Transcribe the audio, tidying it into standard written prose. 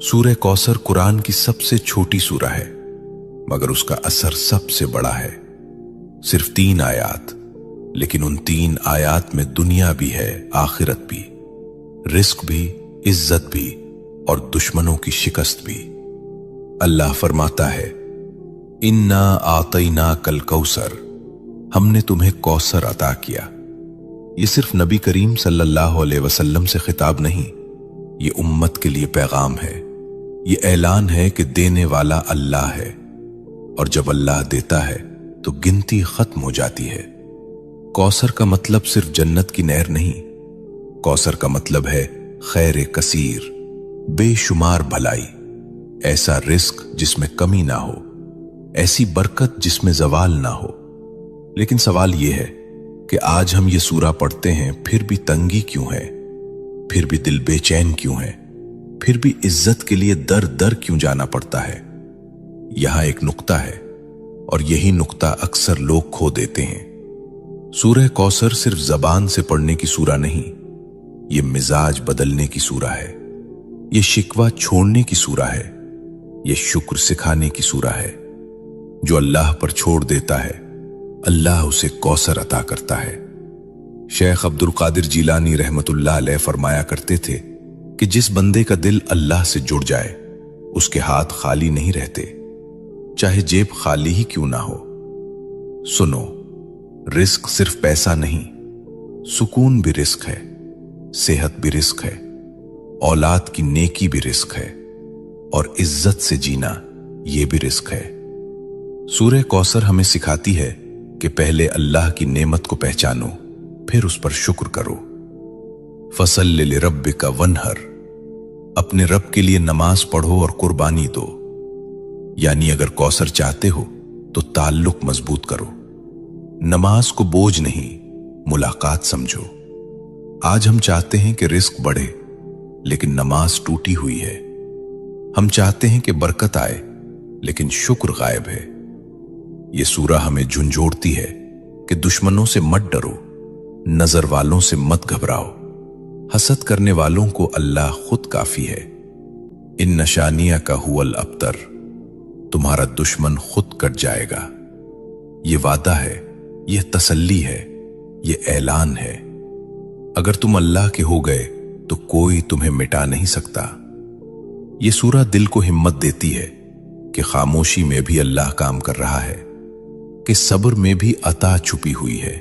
सूरह कौसर कुरान की सबसे छोटी सूरह है, मगर उसका असर सबसे बड़ा है। सिर्फ 3 आयात, लेकिन उन 3 आयात में दुनिया भी है, आखिरत भी, रिस्क भी, इज्जत भी और दुश्मनों की शिकस्त भी। अल्लाह फरमाता है, इन्ना आतैना कल कौसर, हमने तुम्हें कौसर अता किया। ये सिर्फ नबी करीम सल्लल्लाहु अलैहि वसल्लम से खिताब नहीं, ये उम्मत के लिए पैगाम है। ये ऐलान है कि देने वाला अल्लाह है, और जब अल्लाह देता है तो गिनती खत्म हो जाती है। कौसर का मतलब सिर्फ जन्नत की नहर नहीं, कौसर का मतलब है खैर कसीर, बेशुमार भलाई, ऐसा रिस्क जिसमें कमी ना हो, ऐसी बरकत जिसमें जवाल ना हो। लेकिन सवाल यह है कि आज हम ये सूरा पढ़ते हैं, फिर भी तंगी क्यों है, फिर भी दिल बेचैन क्यों है, फिर भी इज्जत के लिए दर दर क्यों जाना पड़ता है। यहां एक नुक्ता है, और यही नुक्ता अक्सर लोग खो देते हैं। सूरह कौसर सिर्फ जबान से पढ़ने की सूरा नहीं, ये मिजाज बदलने की सूरा है, ये शिकवा छोड़ने की सूरा है, ये शुक्र सिखाने की सूरा है। जो अल्लाह पर छोड़ देता है, अल्लाह उसे कौसर अता करता है। शेख अब्दुल कादिर जीलानी रहमतुल्लाह अलैह फरमाया करते थे कि जिस बंदे का दिल अल्लाह से जुड़ जाए, उसके हाथ खाली नहीं रहते, चाहे जेब खाली ही क्यों ना हो। सुनो, रिस्क सिर्फ पैसा नहीं, सुकून भी रिस्क है, सेहत भी रिस्क है, औलाद की नेकी भी रिस्क है, और इज्जत से जीना यह भी रिस्क है। सूरह कौसर हमें सिखाती है कि पहले अल्लाह की नेमत को पहचानो, फिर उस पर शुक्र करो। फसल्लि लिरब्बिका वन्हर, अपने रब के लिए नमाज पढ़ो और कुर्बानी दो। यानी अगर कौसर चाहते हो तो ताल्लुक मजबूत करो, नमाज को बोझ नहीं, मुलाकात समझो। आज हम चाहते हैं कि रिस्क बढ़े, लेकिन नमाज टूटी हुई है। हम चाहते हैं कि बरकत आए, लेकिन शुक्र गायब है। यह सूरा हमें झुंझोड़ती है कि दुश्मनों से मत डरो, नजर वालों से मत घबराओ, हसद करने वालों को अल्लाह खुद काफी है। इन नशानिया का हुवल अबतर, तुम्हारा दुश्मन खुद कट जाएगा। ये वादा है, यह तसल्ली है, यह ऐलान है। अगर तुम अल्लाह के हो गए तो कोई तुम्हें मिटा नहीं सकता। यह सूरा दिल को हिम्मत देती है कि खामोशी में भी अल्लाह काम कर रहा है, कि सब्र में भी अता छुपी हुई है।